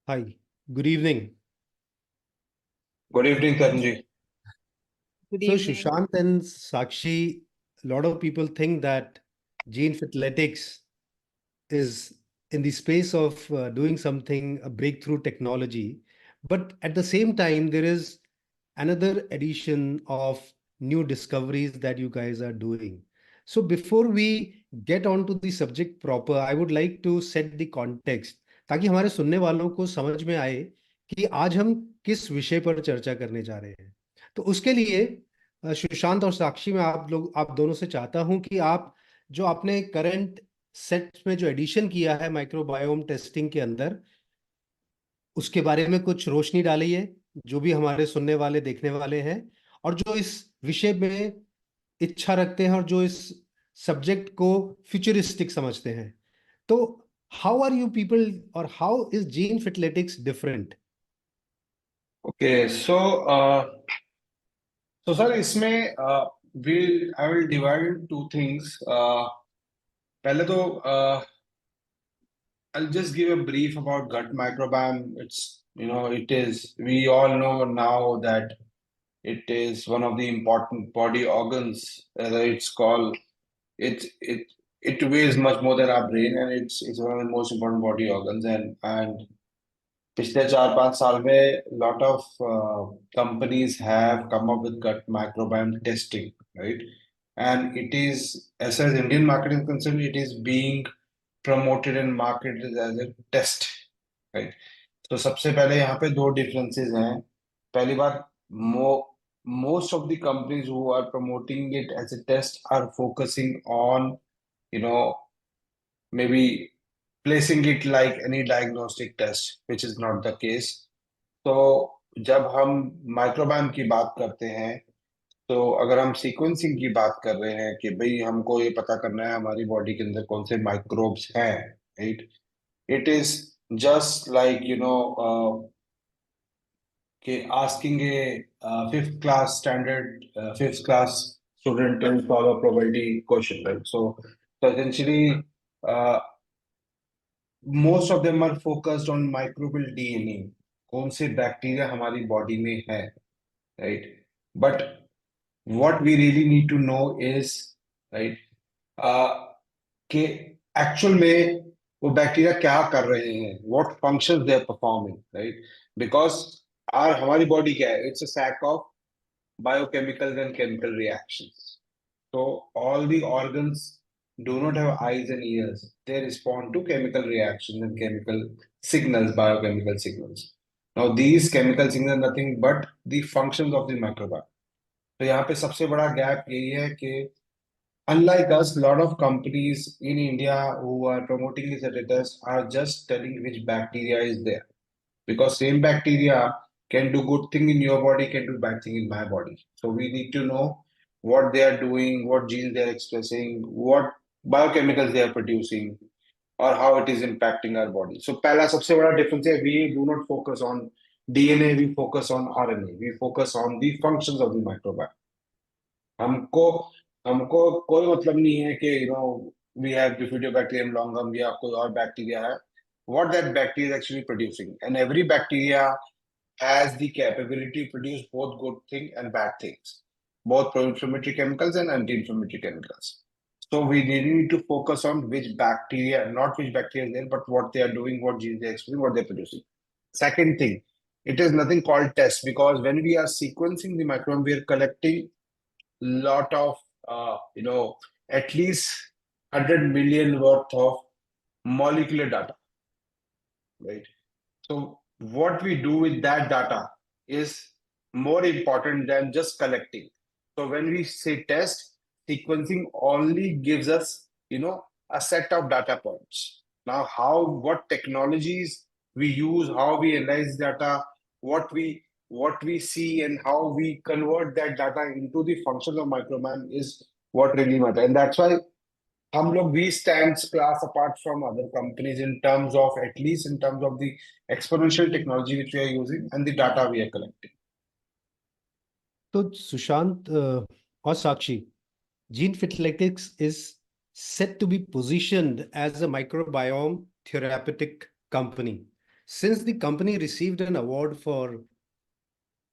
Hi, good evening. Good evening, Karanji. Good So evening. Sushant and Sakshi, a lot of people think that gene athletics is in the space of doing something, a breakthrough technology. But at the same time, there is another edition of new discoveries that you guys are doing. So before we get on to the subject proper, I would like to set the context ताकि हमारे सुनने वालों को समझ में आए कि आज हम किस विषय पर चर्चा करने जा रहे हैं। तो उसके लिए सुशांत और साक्षी, मैं आप दोनों से चाहता हूं कि आप जो आपने करंट सेट में जो एडिशन किया है माइक्रोबायोम टेस्टिंग के अंदर, उसके बारे में कुछ रोशनी डालिए, जो भी हमारे सुनने वाले देखने वाले हैं और जो इस विषय में इच्छा रखते हैं और जो इस सब्जेक्ट को फ्यूचरिस्टिक समझते हैं। तो हाउ आर यू पीपल और how is gene fitletics different? Okay, so sir, इसमें I will divide in two things. पहले तो I'll just give a brief about gut microbiome. We all know now that it is one of the important body organs. It's called it weighs much more than our brain, and it's one of the most important body organs. And पिछले 4-5 साल में lot of companies have come up with gut microbiome testing, right? And it is, as far as Indian market is concerned, it is being promoted and marketed as a test, right? तो सबसे पहले यहाँ पे दो differences हैं. पहली बात, most of the companies who are promoting it as a test are focusing on, maybe placing it like any diagnostic test, which is not the case. तो जब हम माइक्रोबायोम की बात करते हैं, तो अगर हम सीक्वेंसिंग की बात कर रहे हैं कि भाई हमको ये पता करना है हमारी बॉडी के अंदर कौन से माइक्रोब्स हैं, right? It is just like कि asking a fifth class student to solve a probability question, right? So essentially, most of them are focused on microbial DNA, कौन से बैक्टीरिया हमारी बॉडी में है, right? But what we really need to know is, right, कि actual में वो bacteria क्या कर रहे हैं, what functions they are performing, right? Because हमारी बॉडी क्या है? It's a sack of biochemicals and chemical reactions. So all the organs do not have eyes and ears. They respond to chemical reactions and chemical signals, biochemical signals. Now these chemical signals are nothing but the functions of the microbiome. तो यहाँ पे सबसे बड़ा gap यही है कि unlike us, lot of companies in India who are promoting this as a test are just telling which bacteria is there. Because same bacteria can do good thing in your body, can do bad thing in my body. So we need to know what they are doing, what genes they are expressing, what biochemicals they are producing, or how it is impacting our body. So पहला सबसे बड़ा difference है, we do not focus on DNA, we focus on RNA, we focus on the functions of the microbiome. हमको हमको कोई मतलब नहीं है कि we have bifidobacterium longum या कोई और बैक्टीरिया है. What that bacteria is actually producing, and every bacteria has the capability to produce both good things and bad things, both pro-inflammatory chemicals and anti-inflammatory chemicals. So we really need to focus on which bacteria, not which bacteria is there, but what they are doing, what genes they are expressing, what they are producing. Second thing, it is nothing called test, because when we are sequencing the microbiome, we are collecting lot of at least 100 million worth of molecular data, right? So what we do with that data is more important than just collecting. So when we say test, sequencing only gives us, a set of data points. Now, what technologies we use, how we analyze data, what we see, and how we convert that data into the functions of microbiome is what really matters. And that's why we stand class apart from other companies in terms of, at least in terms of the exponential technology which we are using and the data we are collecting. तो सुशांत और साक्षी, Gene Athletics is set to be positioned as a microbiome therapeutic company. since the company received an award for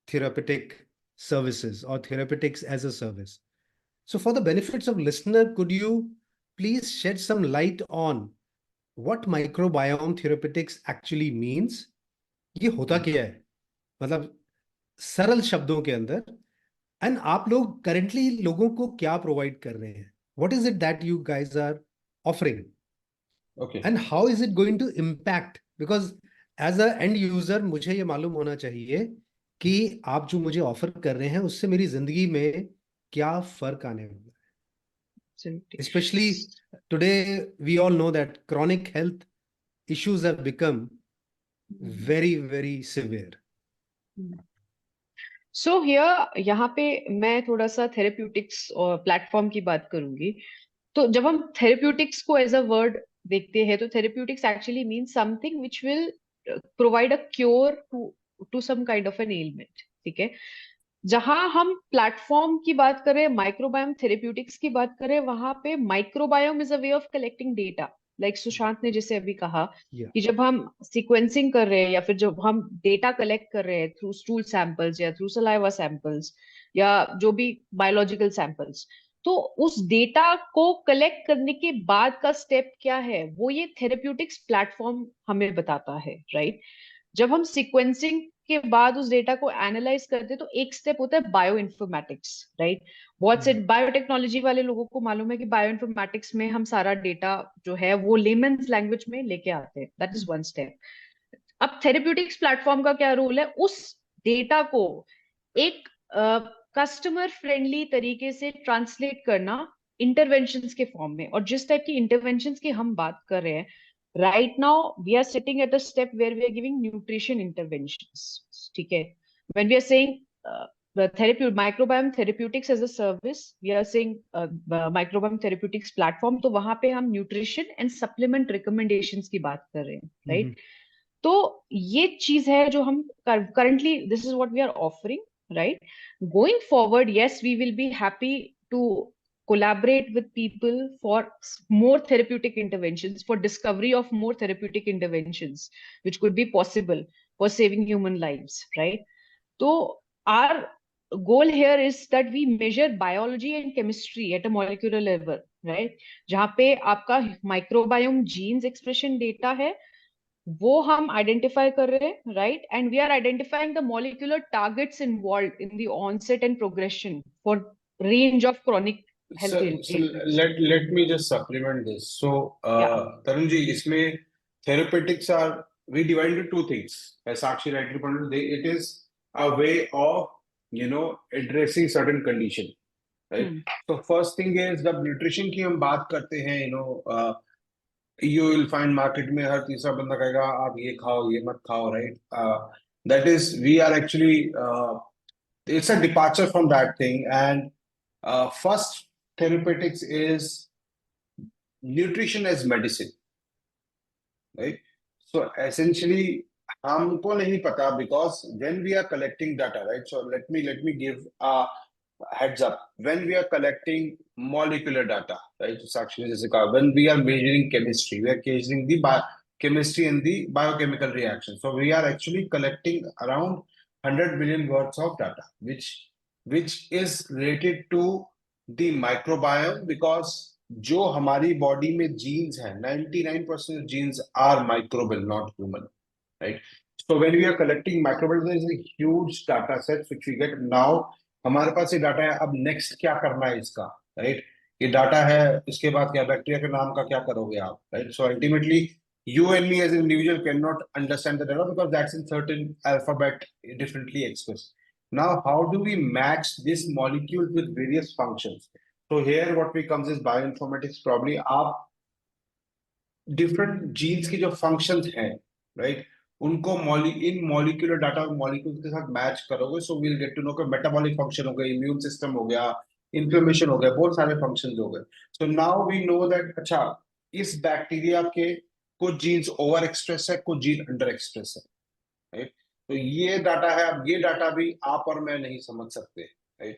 therapeutic services or therapeutics as a service. So, for the benefits of listener, could you please shed some light on what microbiome therapeutics actually means? ये होता क्या है? मतलब सरल शब्दों के अंदर, and आप लोग करेंटली लोगों को क्या प्रोवाइड कर रहे हैं? What is it that you guys are offering? Okay. And how is it going to impact? Because as a end user मुझे ये मालूम होना चाहिए कि आप जो मुझे ऑफर कर रहे हैं उससे मेरी जिंदगी में क्या फर्क आने वाला है. Absolutely. Especially today, we all know that chronic health issues have become very, very severe. So here यहाँ पे मैं थोड़ा सा थेरेप्यूटिक्स और प्लेटफॉर्म की बात करूंगी. तो जब हम थेरेप्यूटिक्स को एज अ वर्ड देखते हैं तो therapeutics actually mean something which will provide a cure to some kind of an element. ठीक है. जहां हम प्लेटफॉर्म की बात करें, माइक्रोबायोम थेरेप्यूटिक्स की बात करें, वहां पे microbiome is a way of collecting data. Like Sushant ने जैसे अभी कहा कि जब हम सीक्वेंसिंग कर रहे हैं या फिर जब हम डेटा कलेक्ट कर रहे हैं थ्रू स्टूल सैंपल्स या थ्रू सलाइवा सैंपल्स या जो भी बायोलॉजिकल सैंपल्स, तो उस डेटा को कलेक्ट करने के बाद का स्टेप क्या है वो ये थेरेप्यूटिक्स प्लेटफॉर्म हमें बताता है. राइट. जब हम सीक्वेंसिंग के बाद उस डेटा को एनालाइज करते हैं तो एक स्टेप होता है बायो इन्फॉर्मेटिक्स. राइट. बहुत से बायोटेक्नोलॉजी वाले लोगों को मालूम है कि बायो इन्फॉर्मेटिक्स में हम सारा डेटा जो है वो लेमन्स लैंग्वेज में लेके आते हैं. That is one step. अब थेरेप्यूटिक्स प्लेटफॉर्म का क्या रोल है? उस डेटा को एक कस्टमर फ्रेंडली तरीके से ट्रांसलेट करना इंटरवेंशंस के फॉर्म में. और जिस टाइप की इंटरवेंशंस की हम बात कर रहे हैं, right now we are sitting at a step where we are giving nutrition interventions. ठीक है. When we are saying the microbiome therapeutics as a service, we are saying microbiome therapeutics platform, तो वहां पे हम nutrition and supplement recommendations की बात कर रहे हैं. right. तो ये चीज है जो हम currently this is what we are offering. right. Going forward, yes, we will be happy to collaborate with people for more therapeutic interventions, for discovery of more therapeutic interventions which could be possible for saving human lives. Right. So our goal here is that we measure biology and chemistry at a molecular level. Right. जहां पे आपका microbiome genes expression data है वो हम identify कर रहे हैं. Right. And we are identifying the molecular targets involved in the onset and progression for range of chronic health So ailments. let me just supplement this. So Tarun ji, इसमें therapeutics are we divide into two things. As Sakshi rightly pointed, it is a way of addressing certain condition, right? So first thing is जब nutrition की हम बात करते हैं, you will find market में हर तीसरा बंदा कहेगा आप ये खाओ ये मत खाओ, right? That is we are actually it's a departure from that thing. And first therapeutics is nutrition as medicine, right? So essentially हमको नहीं पता because when we are collecting data, right? So let me give a heads up. When we are collecting molecular data, right? So Sakshi जैसे कहा, when we are measuring chemistry, we are measuring the chemistry and the biochemical reaction. So we are actually collecting around 100 billion words of data, which is related to the microbiome, because जो हमारी body में genes है 99% genes are microbial, not human, right? So when we are collecting microbial, there is a huge data set which we get. Now हमारे पास ये data है, अब next क्या करना है इसका, राइट? ये डाटा है, इसके बाद क्या बैक्टीरिया के नाम का क्या करोगे आप, right? So ultimately you and me as an individual cannot understand the data because that's in certain alphabet differently expressed. Now how do we match this molecule with various functions? So here what becomes is bioinformatics. Probably आप different genes की जो functions हैं, right? उनको इन molecular data molecules के साथ match करोगे, so we'll get to know कि metabolic function हो गया, इम्यून सिस्टम हो गया, इन्फ्लेमेशन हो गया, बहुत सारे फंक्शंस हो गए. So now we know that अच्छा इस बैक्टीरिया के कुछ जीन्स ओवर एक्सप्रेस है, कुछ जीन अंडर एक्सप्रेस है, राइट? तो ये डाटा है. अब ये डाटा भी आप और मैं नहीं समझ सकते, राइट?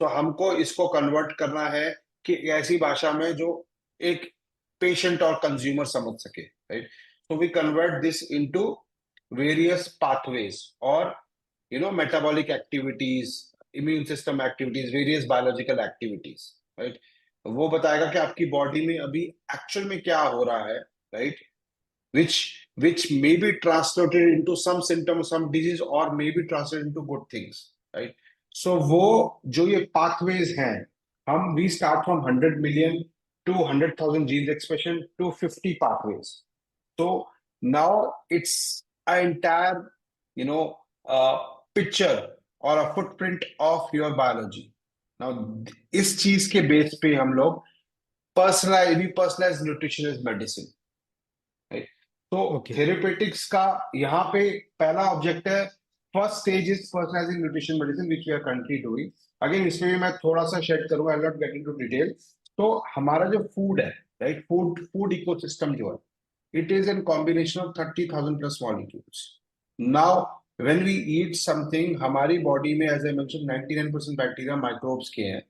तो हमको इसको कन्वर्ट करना है कि ऐसी भाषा में जो एक पेशेंट और कंज्यूमर समझ सके, right? So we convert this into various pathways or metabolic activities, immune system activities, various biological activities, right? वो बताएगा कि आपकी बॉडी में अभी एक्चुअल में क्या हो रहा है, right? Which may be translated into some symptom, some disease, or may be translated into good things, right? So वो जो ये pathways हैं, we start from 100 million to 100,000 genes expression to 50 pathways. So now it's an entire, picture or a footprint of your biology. Now इस चीज के base पे हम लोग personalized nutrition is medicine, right? तो Okay. थेरेपेटिक्स का यहाँ पे पहला ऑब्जेक्ट है, first stage is personalising nutrition medicine which we are currently doing. Again इसमें भी मैं थोड़ा सा शेयर करूंगा, I will not get into detail. तो हमारा जो फूड है, राइट, फूड इकोसिस्टम जो है, it is in combination of 30,000 plus molecules. Now when we eat something, हमारी बॉडी में as I mention 99% bacteria microbes के हैं.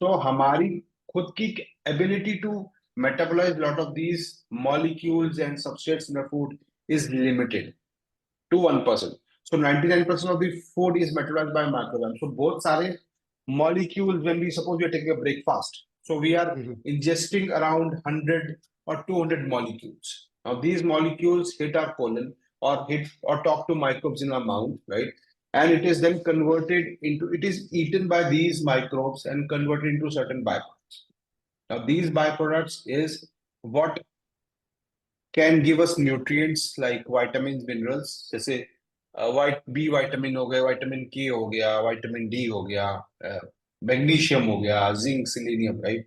तो हमारी खुद की ability to metabolize lot of these molecules and substrates in the food is limited to 1%. So 99% of the food is metabolized by microbiome. So both sare molecules, when we suppose we are taking a breakfast, so we are ingesting around 100 or 200 molecules. Now these molecules hit our colon or talk to microbes in our mouth, right? And it is then converted into, it is eaten by these microbes and converted into certain byproducts. Now, these byproducts is what can give us nutrients like vitamins, minerals, जैसे B vitamin हो गया, vitamin K हो गया, vitamin D हो गया, magnesium हो गया, zinc, selenium, right?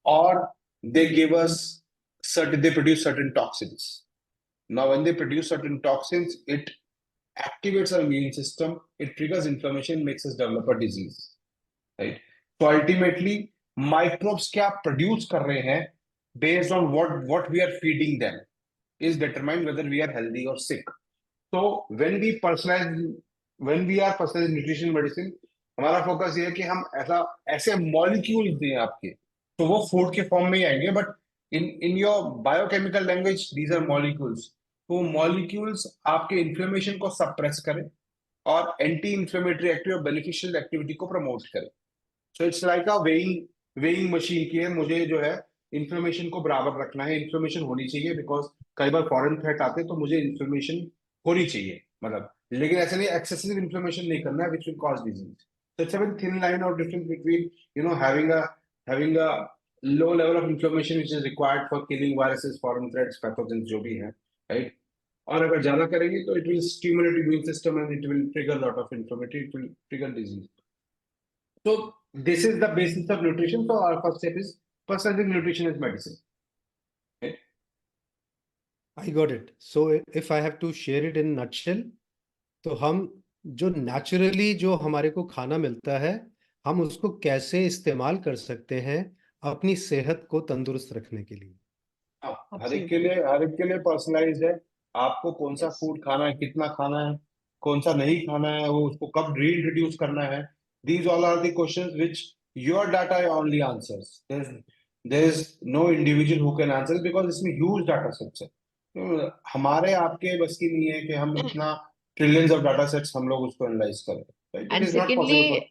Or they give us they produce certain toxins. Now, when they produce certain toxins, it activates our immune system, it triggers inflammation, makes us develop a disease, right? So ultimately, microbes क्या produce कर रहे हैं based on what we are feeding them is determined whether we are healthy or sick. So when we are personalizing nutrition medicine, हमारा focus ये है कि हम ऐसे मॉलिक्यूल्स दें आपके, तो वो फूड के फॉर्म में ही आएंगे, but in your biochemical language these are molecules. तो मॉलिक्यूल्स आपके इन्फ्लेमेशन को सप्रेस करें और एंटी इन्फ्लेमेटरी एक्टिव और बेनिफिशियल एक्टिविटी को प्रमोट करें. So it's like a weighing machine की है, मुझे जो है इन्फ्लेमेशन को बराबर रखना है, इन्फ्लेमेशन होनी चाहिए, बिकॉज कई बार फॉरेन थ्रेट आते हैं तो मुझे इन्फ्लेमेशन होनी चाहिए, मतलब, लेकिन ऐसे नहीं एक्सेसिव इन्फ्लेमेशन नहीं करना है which will cause disease. So it's a very thin line of difference between having a low level of inflammation which is required for killing viruses, foreign threats, pathogens जो भी है, right? और अगर ज्यादा करेंगे तो it will stimulate immune system and it will trigger a lot of inflammatory, it will trigger disease. So this is the basis of nutrition. So our first step is personalizing nutrition is medicine. Okay? I got it. So if I have to share it in nutshell, तो हम जो naturally जो हमारे को खाना मिलता है, हम उसको कैसे इस्तेमाल कर सकते हैं अपनी सेहत को तंदुरुस्त रखने के लिए. हर एक के लिए पर्सनलाइज्ड है. आपको कौन सा फूड खाना है, कितना खाना है, कौन सा नहीं खाना है, वो उसको कब रीइंट्रोड्यूस करना है. These all are the questions which your data only answers. There is no individual who can answer because इसमें huge data sets है. तो हमारे आपके बस की नहीं है कि हम इतना ट्रिलियंस ऑफ डाटा सेट्स हम लोग उसको एनालाइज करें. Right? It is not possible for.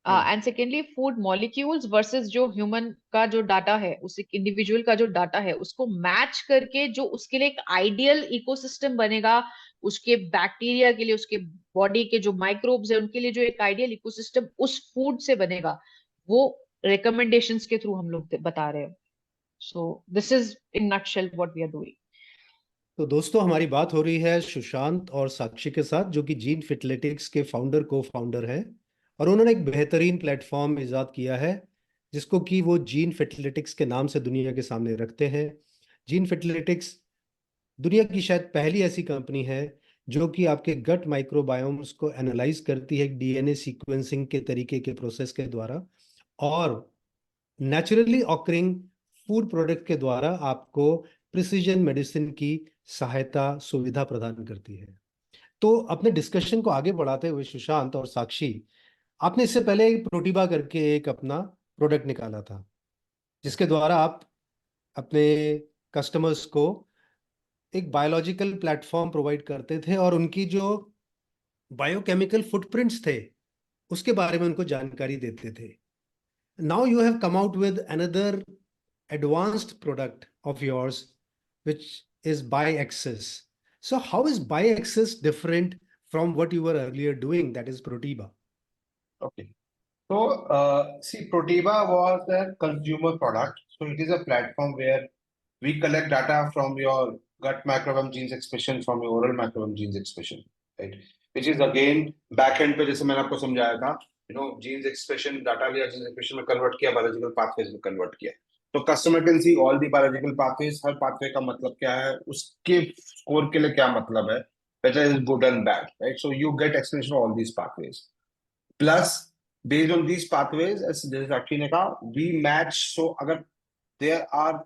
And secondly food molecules versus जो ह्यूमन का जो डाटा है, उस एक इंडिविजुअल का जो डाटा है, उसको मैच करके जो उसके लिए एक आइडियल इकोसिस्टम बनेगा, उसके बैक्टीरिया के लिए, उसके बॉडी के जो माइक्रोब्स है उनके लिए जो एक आइडियल इकोसिस्टम उस फूड से बनेगा, वो रिकमेंडेशंस के थ्रू हम लोग बता रहे हैं. So this is in nutshell what we are doing. तो दोस्तों, हमारी बात हो रही है सुशांत और साक्षी के साथ, जो कि जीन फिटलेटिक्स के को फाउंडर हैं, और उन्होंने एक बेहतरीन प्लेटफॉर्म इजाद किया है जिसको कि वो जीन फिटलेटिक्स के नाम से दुनिया के सामने रखते हैं. जीन फिटलेटिक्स दुनिया की शायद पहली ऐसी कंपनी है जो कि आपके गट माइक्रोबायोम्स को एनालाइज करती है डीएनए सीक्वेंसिंग के तरीके के प्रोसेस के द्वारा, और नेचुरली ऑकरिंग फूड प्रोडक्ट के द्वारा आपको प्रिसीजन मेडिसिन की सहायता सुविधा प्रदान करती है. तो अपने डिस्कशन को आगे बढ़ाते हुए सुशांत और साक्षी, आपने इससे पहले प्रोटीबा करके एक अपना प्रोडक्ट निकाला था जिसके द्वारा आप अपने कस्टमर्स को एक बायोलॉजिकल प्लेटफॉर्म प्रोवाइड करते थे और उनकी जो बायोकेमिकल फुटप्रिंट्स थे उसके बारे में उनको जानकारी देते थे. Now you have come out with another advanced product of yours, which is BIACCESS. So how is BIACCESS different from what you were earlier doing, that is Protiba? Okay. So, see, Protiva was a consumer product. So it is a platform where we collect data from your gut microbiome genes expression, from your oral microbiome genes expression, right? Which is again back end पे जैसे मैंने आपको समझाया था, genes expression data लिया, genes expression में convert किया, biological pathways में convert किया. तो customer can see all the biological pathways. Her pathway का मतलब क्या है, उसके score के लिए क्या मतलब है, whether it is good and bad, right? So you get explanation of all these pathways. Plus, based on these pathways, as Sakshi ने कहा, we match. So अगर there are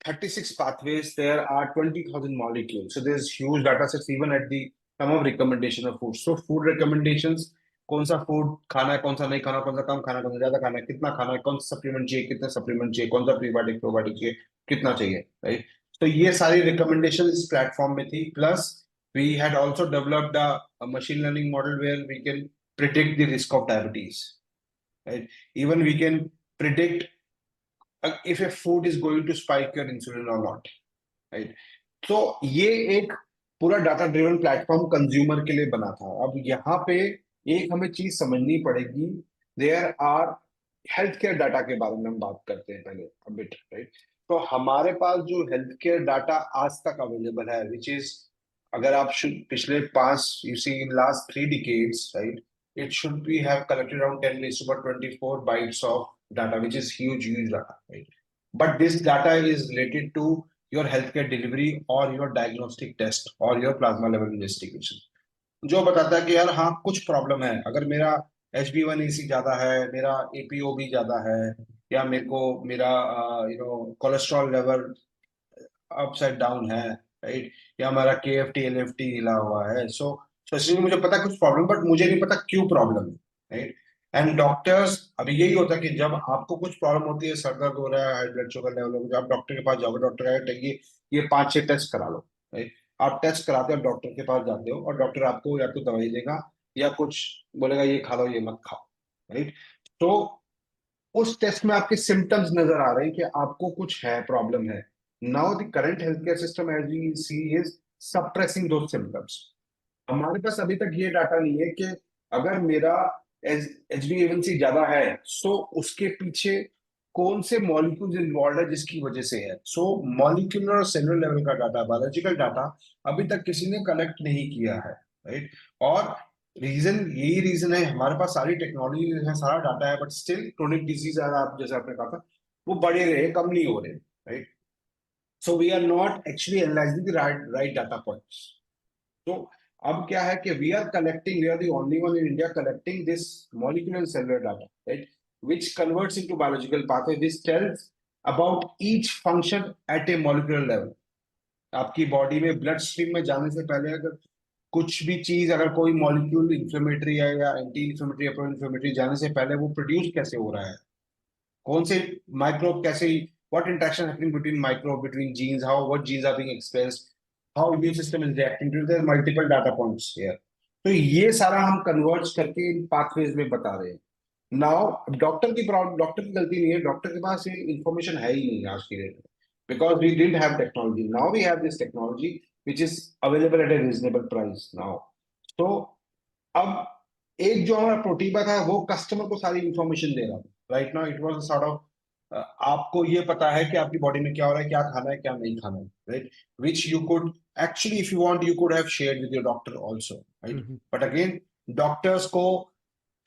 36 pathways, there are 20,000 molecules. So there's huge data sets even at the time of recommendation of food. So food recommendations, कौन सा food खाना है, कौन सा नहीं खाना, कौन सा कम खाना है, कौन सा ज्यादा खाना है, कितना खाना है, कौन सा सप्लीमेंट चाहिए, कितना सप्लीमेंट चाहिए, कौन सा प्रीबायोटिक प्रोबायोटिक चाहिए, कितना चाहिए, राइट? तो ये सारी रिकमेंडेशन इस प्लेटफॉर्म में थी. Plus we had also developed a machine learning model where we can predict the risk of diabetes, right? Even we can predict if a food is going to spike your insulin or not, right? तो ये एक पूरा data driven platform consumer के लिए बना था. अब यहाँ पे एक हमें चीज समझनी पड़ेगी. There are health care data के बारे में हम बात करते हैं पहले बिट, राइट? तो हमारे पास जो हेल्थ केयर डाटा आज तक अवेलेबल है, विच इज, अगर आप पिछले 5 you see in last 3 decades, right, it should be have collected around 10 raised to 24 bytes of data, which is huge data, right? But this data is related to your healthcare delivery or your diagnostic test or your plasma level investigation, जो बताता है कि यार हाँ कुछ problem है. अगर मेरा HbA1c ज्यादा है, मेरा APO भी ज्यादा है, या मेरे को मेरा कोलेस्ट्रॉल लेवल अपसाइड डाउन है, राइट, या हमारा KFT LFT हिला हुआ है. सो सचिन, मुझे पता है कुछ प्रॉब्लम, बट मुझे नहीं पता क्यों प्रॉब्लम है, राइट? एंड डॉक्टर्स, अभी यही होता है कि जब आपको कुछ प्रॉब्लम होती है, सर दर्द हो रहा है, हाई ब्लड शुगर लेवल हो, आप डॉक्टर के पास जाओगे, डॉक्टर कहेगा ये 5-6 टेस्ट करा लो, राइट? आप टेस्ट कराते हो, डॉक्टर के पास जाते हो, और डॉक्टर आपको या तो दवाई देगा या कुछ बोलेगा ये खा लो, ये मत खाओ, राइट? तो उस टेस्ट में आपके सिम्टम्स नजर आ रहे हैं कि आपको कुछ है, प्रॉब्लम है. Now the current health care system as we see is suppressing those symptoms. हमारे पास अभी तक ये डाटा नहीं है कि अगर मेरा HbA1c ज्यादा है, सो उसके पीछे कौन से मॉलिक्यूल्स इन्वॉल्व है जिसकी वजह से है. सो मॉलिक्यूलर और सेलुलर लेवल का डाटा, बायोलॉजिकल डाटा अभी तक किसी ने कलेक्ट नहीं किया है, राइट? और यही रीजन है, हमारे पास सारी टेक्नोलॉजी है, सारा डाटा है, बट स्टिल क्रोनिक डिजीज, आप जैसे आपने कहा था, वो बढ़े रहे, कम नहीं हो रहे, right? So we are not actually analysing the right data points. तो अब क्या है कि we are the only one in India collecting this molecular and cellular data, right, which converts into biological pathway. This tells about each function at a molecular level. आपकी body में blood stream में जाने से पहले अगर कुछ भी चीज, अगर कोई मॉलिक्यूल इंफ्लेमेटरी है या एंटी इंफ्लेमेटरी या प्रो इंफ्लेमेटरी, जाने से पहले वो प्रोड्यूस कैसे हो रहा है, कौन से माइक्रोब कैसे, what interaction happening between microbe, between genes, what genes are being expressed, how immune system is reacting to it. There are multiple data points here. तो ये सारा हम कन्वर्ट्स करके इन पाथवेज में बता रहे हैं. नाउ डॉक्टर की गलती नहीं है, डॉक्टर के पास ये इंफॉर्मेशन है ही नहीं आज की डेट में, because we didn't have technology. Now we have this technology which is available at a reasonable price now. तो अब एक जो हमारा प्रोटीबा था वो कस्टमर को सारी इंफॉर्मेशन दे रहा था. Right now it was sort of, आपको ये पता है कि आपकी बॉडी में क्या हो रहा है, क्या खाना है, क्या नहीं खाना है, right? Which you could actually, if you want, you could have shared with your doctor also, right? But again, doctors को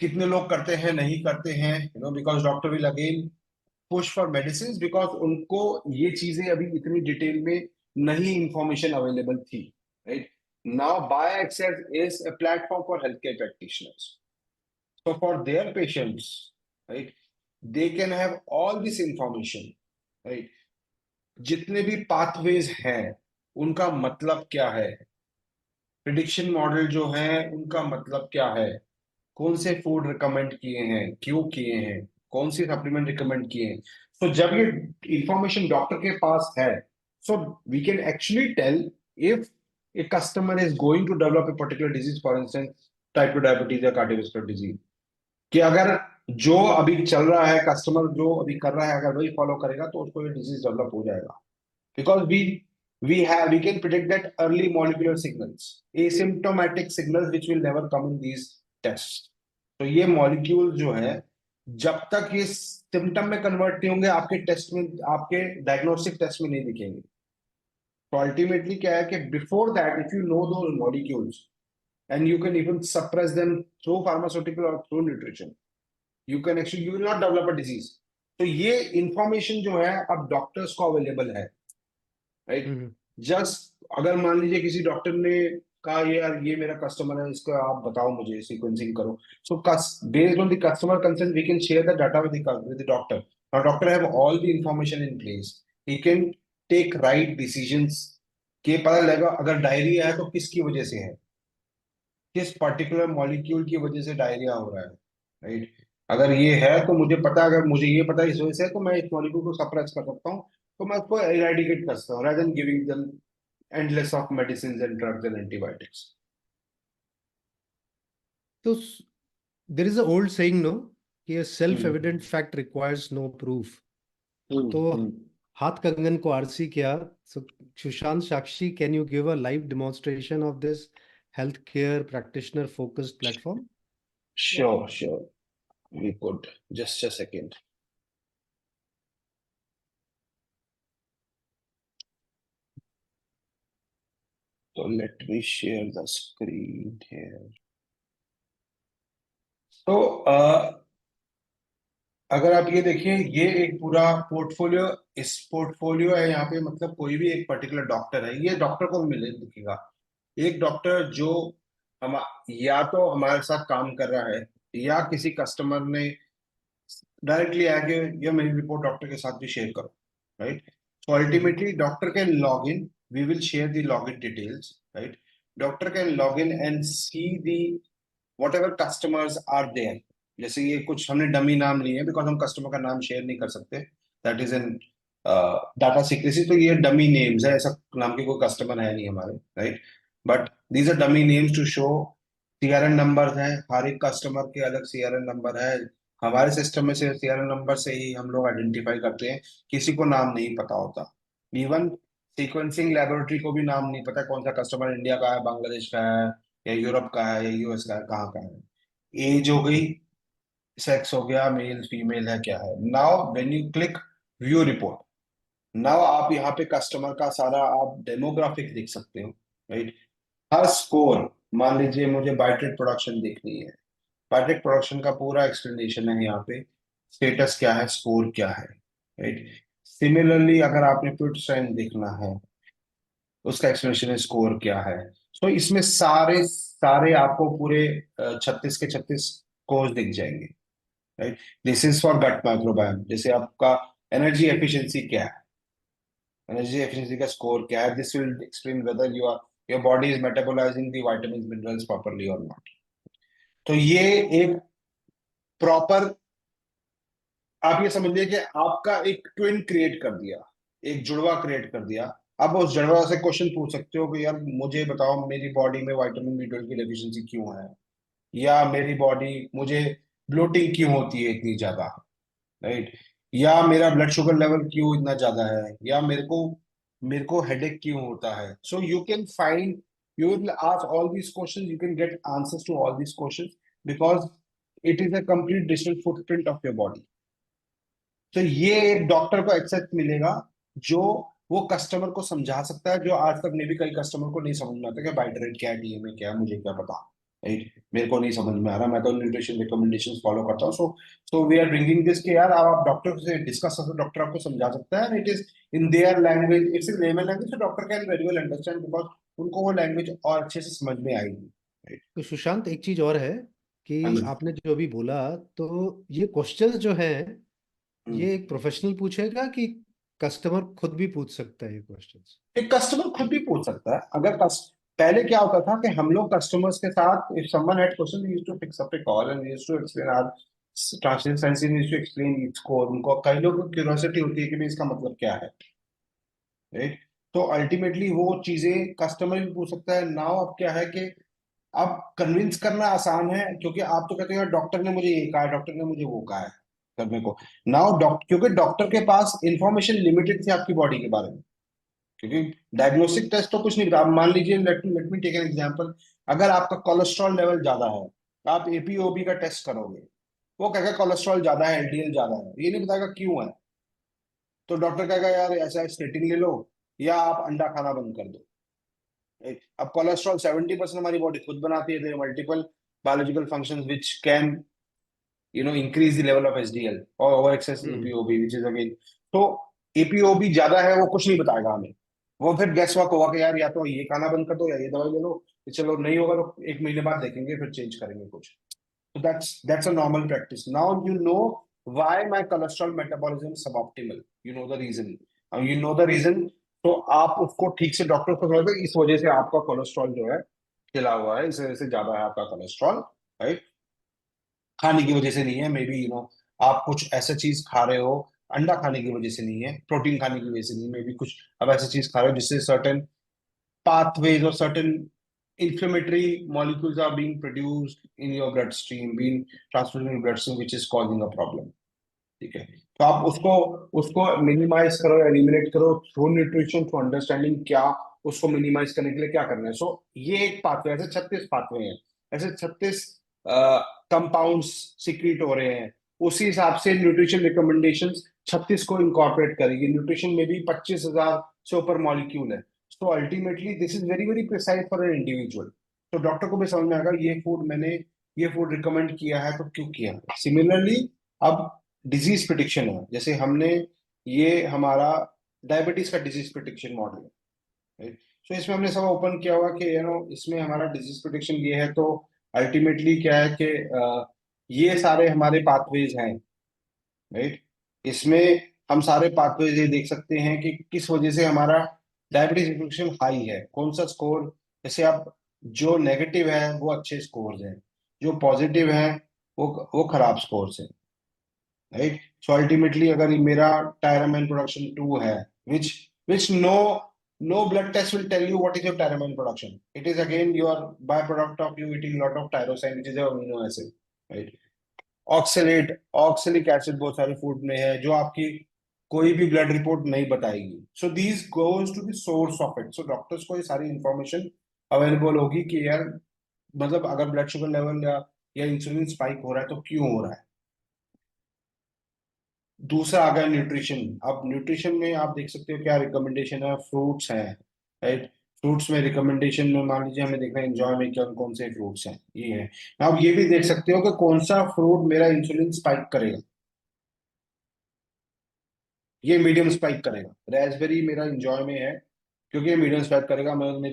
कितने लोग करते हैं, नहीं करते हैं, because doctor will again push for medicine, because उनको ये चीजें अभी इतनी डिटेल में नहीं इंफॉर्मेशन अवेलेबल थी, right? Now, BIACCESS is a platform for healthcare practitioners. So for their patients, right, they can have all this information, right? जितने भी pathways हैं, उनका मतलब क्या है, प्रिडिक्शन मॉडल जो है उनका मतलब क्या है, कौन से फूड रिकमेंड किए हैं, क्यों किए हैं, कौन सी सप्लीमेंट रिकमेंड किए हैं. तो जब ये इंफॉर्मेशन डॉक्टर के पास है, so we can actually tell if a customer is going to develop a particular disease, for instance type 2 diabetes या cardiovascular disease, कि अगर जो अभी चल रहा है कस्टमर जो अभी कर रहा है अगर वही फॉलो करेगा तो उसको ये डिजीज डेवलप हो जाएगा, because we can predict that early molecular signals, asymptomatic signals which will never come in these tests. तो ये मॉलिक्यूल जो है जब तक ये सिम्टम में कन्वर्ट नहीं होंगे आपके टेस्ट में, आपके डायग्नोस्टिक टेस्ट में नहीं दिखेंगे. तो अल्टीमेटली क्या है कि before that if you know those molecules and you can even suppress them through pharmaceutical or through nutrition, you will not develop a disease. तो ये इंफॉर्मेशन जो है अब डॉक्टर्स को अवेलेबल है, राइट. जस्ट अगर मान लीजिए किसी डॉक्टर ने कहा ये यार ये मेरा कस्टमर है इसका आप बताओ मुझे सीक्वेंसिंग करो, so based on the customer consent we can share the data with the doctor. Now doctor have all the information in place, he can take right decisions. के पता लगेगा अगर डायरिया है तो किसकी वजह से है, किस पर्टिकुलर मॉलिक्यूल की वजह से डायरिया हो रहा है, राइट. अगर ये है तो मुझे पता, अगर मुझे ये पता इस वजह से है तो मैं इस मॉलिक्यूल को सप्रेस कर सकता हूँ, तो मैं उसको इरेडिकेट कर सकता हूँ rather than giving them endless of medicines and drugs and antibiotics. So there is a old saying, no, कि a self-evident fact requires no proof. तो हाथ कंगन को आरसी किया. So Sushant, Sakshi, can you give a live demonstration of this healthcare practitioner focused platform? Sure, we could. Just a second. So let me share the screen here. तो अगर आप ये देखिए ये एक पूरा पोर्टफोलियो, इस पोर्टफोलियो है यहाँ पे, मतलब कोई भी एक पर्टिकुलर डॉक्टर है, ये डॉक्टर को मिले दिखेगा. एक डॉक्टर जो हम या तो हमारे साथ काम कर रहा है या किसी कस्टमर ने डायरेक्टली आके या मेरी रिपोर्ट डॉक्टर के साथ भी शेयर करो, right. So ultimately doctor can log in, we will share the log in details, right. Doctor can log in and see the whatever customers are there. जैसे ये कुछ हमने डमी नाम लिए हैं बिकॉज हम कस्टमर का नाम शेयर नहीं कर सकते, that is an data secrecy. तो ये डमी नेम्स है, ऐसा नाम के कोई कस्टमर है नहीं हमारे, right. But these are dummy names to show. CRN number है, हर एक कस्टमर के अलग सीआरएन नंबर है. हमारे सिस्टम में से सीआरएन नंबर से ही हम लोग आइडेंटिफाई करते हैं, किसी को नाम नहीं पता होता. इवन सीक्वेंसिंग लेबोरेटरी को भी नाम नहीं पता कौन सा कस्टमर इंडिया का है, बांग्लादेश का है या यूरोप का है या यूएस का है, कहाँ का है. एज हो गई, सेक्स हो गया, मेल फीमेल है क्या है. Now when you click view report, now आप यहाँ पे कस्टमर का सारा आप डेमोग्राफिक देख सकते हो, राइट. हर स्कोर, मान लीजिए मुझे बायोटेक प्रोडक्शन देखनी है, बायोटेक प्रोडक्शन का पूरा एक्सप्लेनेशन है यहाँ पे, स्टेटस क्या है, स्कोर क्या है, राइट. सिमिलरली अगर आपने प्यूट स्ट्रेन देखना है उसका एक्सप्लेनेशन है, स्कोर क्या है. सो इसमें सारे सारे आपको पूरे 36 के 36 स्कोर दिख जाएंगे, right. This is for gut microbiome. जैसे आपका एनर्जी एफिशिएंसी क्या है, एनर्जी एफिशिएंसी का स्कोर क्या है, this will explain whether your body is metabolising the vitamins minerals properly और नॉट. तो ये एक प्रॉपर, आप ये समझ लीजिए कि आपका एक ट्विन क्रिएट कर दिया, एक जुड़वा क्रिएट कर दिया. अब उस जुड़वा से क्वेश्चन पूछ सकते हो कि यार मुझे बताओ मेरी बॉडी में विटामिन बी 12 की डेफिशिएंसी क्यों है, या मेरी बॉडी मुझे ब्लोटिंग क्यों होती है इतनी ज्यादा, राइट. या मेरा ब्लड शुगर लेवल क्यों इतना ज्यादा है, या मेरे को हेडेक क्यों होता है. So you can find, you will ask all these questions, you can get answers to all these questions because it is a complete digital footprint of your body. तो ये एक डॉक्टर को एक्सेस मिलेगा जो वो कस्टमर को समझा सकता है, जो आज तक मे भी कई कस्टमर को नहीं समझ में आता कि बाइटरेट क्या है, डीएमए क्या है, मुझे क्या पता, राइट. मेरे को नहीं समझ में आ रहा, मैं तो न्यूट्रिशन रिकमेंडेशंस फॉलो करता हूं. So we are bringing this कि यार आप डॉक्टर से डिस्कस कर, डॉक्टर आपको समझा सकता है, it is in their language, it's in layman language, so doctor can very well understand because उनको वो लैंग्वेज और अच्छे से समझ में आएगी, राइट. तो सुशांत, एक चीज और है कि आपने जो अभी बोला, तो ये क्वेश्चंस जो है ये एक प्रोफेशनल पूछेगा कि कस्टमर खुद भी पूछ सकता है ये क्वेश्चंस? एक कस्टमर खुद भी पूछ सकता है. अगर पहले क्या होता था कि हम लोग कस्टमर्स के साथ, if someone had question we used to fix up a call and we used to explain our translation science, we used to explain each code. उनको कई लोगों को क्यूरियोसिटी होती है कि भाई इसका मतलब क्या है, राइट. तो अल्टीमेटली वो चीजें कस्टमर भी पूछ सकता है। नाउ अब क्या है कि अब कन्विंस करना आसान है, क्योंकि आप तो कहते हैं डॉक्टर ने मुझे ये कहा है, डॉक्टर ने मुझे वो कहा है करने को। नाउ डॉक्टर, क्योंकि डॉक्टर के पास इंफॉर्मेशन लिमिटेड थी आपकी बॉडी के बारे में, क्योंकि डायग्नोस्टिक टेस्ट तो कुछ नहीं था। आप मान लीजिए, let me take an example, अगर आपका कोलेस्ट्रॉल लेवल ज्यादा है, आप एपीओबी का टेस्ट करोगे, वो कहेगा कोलेस्ट्रॉल ज्यादा है, एलडीएल ज्यादा है, ये नहीं बताएगा क्यों है। तो डॉक्टर कहेगा यार ऐसा है, स्टेटिन ले लो या आप अंडा खाना बंद कर दो। अब कोलेस्ट्रॉल 70% हमारी बॉडी खुद बनाती है, multiple biological functions which can increase the level of HDL or over excess APOB, which is again, तो APOB ज्यादा है, वो कुछ नहीं बताएगा हमें। वो फिर गैस वर्क होगा कि यार या तो ये खाना बंद कर दो या ये दवाई ले लो, चलो नहीं होगा तो एक महीने बाद देखेंगे, फिर चेंज करेंगे कुछ। So that's a normal practice. Now you know why my cholesterol metabolism is suboptimal. You know the reason. You know the reason. तो आप उसको ठीक से डॉक्टर को समझो, इस वजह से आपका कोलेस्ट्रॉल जो है खिला हुआ है, इस वजह से ज्यादा है आपका कोलेस्ट्रॉल, राइट? खाने की वजह से नहीं है, मे बी आप कुछ ऐसा चीज खा रहे हो, अंडा खाने की वजह से नहीं है, प्रोटीन खाने की वजह से नहीं, मे बी कुछ अब ऐसी चीज खा रहे हो जिससे certain pathways or certain inflammatory molecules are being produced in your bloodstream, being transferred in your bloodstream, which is causing a problem. ठीक है, तो आप उसको उसको मिनिमाइज करो, एलिमिनेट करो थ्रू न्यूट्रिशन, थ्रू अंडरस्टैंडिंग क्या उसको मिनिमाइज करने के लिए क्या करना है। सो ये एक पाथवे, ऐसे 36 पाथवे हैं, ऐसे 36 कंपाउंड्स सीक्रेट हो रहे हैं। उसी हिसाब से न्यूट्रिशन रिकमेंडेशंस 36 को इंकॉर्पोरेट करेगी। न्यूट्रिशन में भी 25,000 से ऊपर मॉलिक्यूल है। So ultimately this is very very precise for an individual. तो डॉक्टर को भी समझ में आएगा ये फूड मैंने ये फूड रिकमेंड किया है तो क्यों किया। सिमिलरली अब डिजीज प्रिडिक्शन है, जैसे हमने ये हमारा डायबिटीज का डिजीज प्रिडिक्शन मॉडल है, राइट? सो इसमें हमने सब ओपन किया हुआ कि इसमें हमारा डिजीज प्रिडिक्शन ये है। तो अल्टीमेटली क्या है कि ये सारे हमारे पाथवेज हैं, राइट? इसमें हम सारे पाथवेज ये देख सकते हैं कि किस वजह से हमारा डायबिटीज प्रिडिक्शन हाई है, कौन सा स्कोर। जैसे आप जो नेगेटिव है वो अच्छे स्कोर्स हैं, जो पॉजिटिव है वो खराब स्कोर्स हैं, राइट? सो अल्टीमेटली अगर ये मेरा टायरामाइन प्रोडक्शन 2 है, which no blood test will tell you what is your tyramine production. It is again your byproduct of you eating lot of tyrosine, which is a amino acid, right? Oxalic acid बहुत सारे food में है जो आपकी कोई भी blood report नहीं बताएगी। So these goes to the source of it. So doctors को ये सारी इंफॉर्मेशन अवेलेबल होगी कि यार मतलब अगर ब्लड शुगर लेवल या इंसुलिन स्पाइक हो रहा है तो क्यों हो रहा है। दूसरा आ गया न्यूट्रिशन। अब न्यूट्रिशन में आप देख सकते हो क्या रिकमेंडेशन है, फ्रूट्स हैं, राइट? फ्रूट्स में रिकमेंडेशन में मान लीजिए हमें देखना है एंजॉय में कौन कौन से फ्रूट्स हैं, ये है। आप ये भी देख सकते हो कि कौन सा फ्रूट मेरा इंसुलिन स्पाइक करेगा, ये मीडियम स्पाइक करेगा। रेस्पबेरी मेरा एंजॉय में है क्योंकि ये मीडियम स्पाइक करेगा, मैं नहीं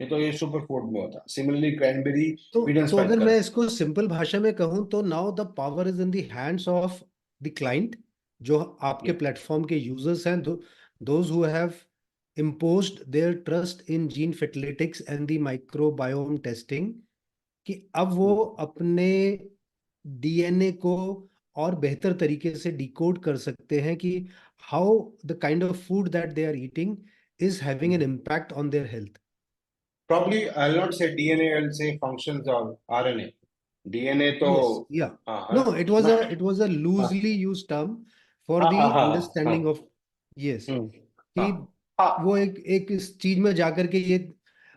तो ये सुपर फूड में होता। सिमिलरली क्रैनबेरी मीडियम तो स्पाइक अगर मैं करेगा। इसको सिंपल भाषा में कहूं तो now the power is in the hands of the client, जो आपके प्लेटफॉर्म के यूजर्स हैं, those who have imposed their trust in gene fertilitics and the microbiome testing, कि अब वो अपने डीएनए को और बेहतर तरीके से डिकोड कर सकते हैं कि how the kind of food that they are eating is having an impact on their health. Probably I'll not say DNA, I'll say functions of RNA। DNA तो Yes, yeah. हाँ है No, ना। it was a हाँ loosely used term for हाँ हाँ the हाँ हाँ understanding of, yes, हम्म, हाँ कि वो हाँ एक इस चीज में जाकर के ये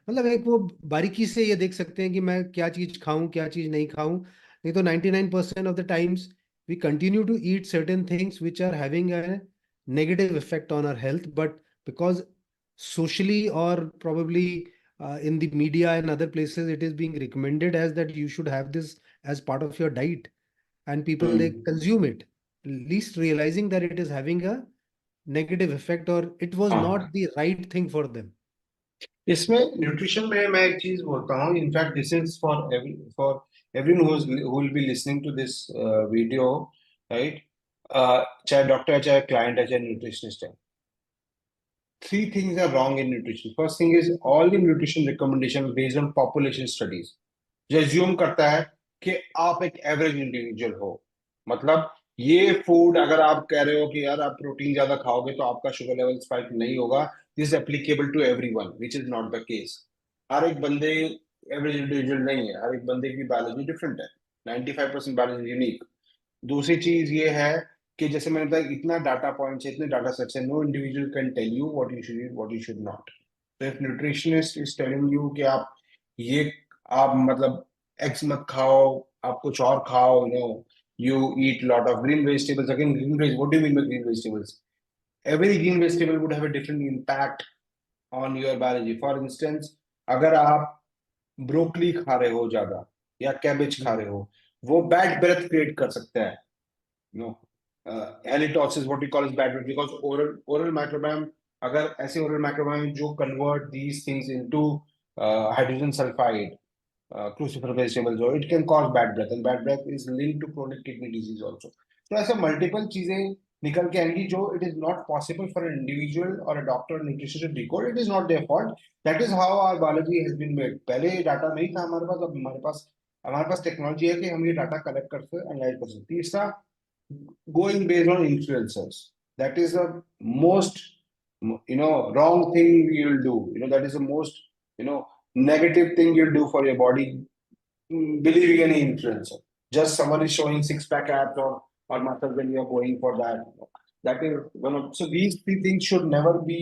मतलब एक वो बारीकी से ये देख सकते हैं कि मैं क्या चीज खाऊं क्या चीज नहीं खाऊं। नहीं तो 99% of the times we continue to eat certain things which are having a negative effect on our health, but because socially or probably in the media and other places it is being recommended as that you should have this as part of your diet, and people they hmm, consume it least realizing that it is having a negative effect or it was not हाँ। the right thing for them. इसमें nutrition में मैं एक चीज बोलता हूँ, in fact this is for everyone who will be listening to this video, right? चाहे doctor है, चाहे क्लाइंट है, चाहे न्यूट्रिशनिस्ट है। Three things are wrong in nutrition. First thing is all the nutrition recommendation based on population studies जो assume करता है कि आप एक एवरेज इंडिविजुअल हो। मतलब ये फूड अगर आप कह रहे हो कि यार आप प्रोटीन ज्यादा खाओगे तो आपका शुगर लेवल स्पाइक नहीं होगा, this applicable to everyone, which is not the case. हर एक बंदे एवरेज इंडिविजुअल नहीं है, हर एक बंदे की बायोलॉजी डिफरेंट है। 95% बायोलॉजी यूनिक। दूसरी चीज ये है कि जैसे मैंने बताया, इतना डाटा पॉइंट्स है, इतने डाटा सेट्स है, no individual can tell you what you should, what you should not. तो if nutritionist is telling you कि ये आप मतलब एग्स मत खाओ, आप कुछ और खाओ, you eat lot of green vegetables. Again, green veg, what do you mean by green vegetables? Every green vegetable would have a different impact on your biology. For instance, अगर आप ब्रोकली खा रहे हो ज्यादा या कैबेज खा रहे हो, वो बैड ब्रेथ क्रिएट कर सकता है। No, halitosis what we call as bad breath, because oral microbiome, अगर ऐसे oral microbiome जो convert these things into hydrogen sulfide, crucifer vegetables, or it can cause bad breath, and bad breath is linked to chronic kidney disease also. तो ऐसे multiple चीजें निकल के आएंगी जो it is not possible for an individual और a doctor nutrition to decode. It is not there fault, that is how our biology has been made. पहले ये डाटा नहीं था हमारे पास, अब हमारे पास टेक्नोलॉजी है कि हम ये डाटा कलेक्ट कर सकते, एनालाइज कर सकते। तीसरा, going based on influencers, that is the most wrong thing you'll do. That is the most negative thing you'll do for your body, believing any influencer. Just someone is showing six-pack abs or muscles when you're going for that. That is one of, so these three things should never be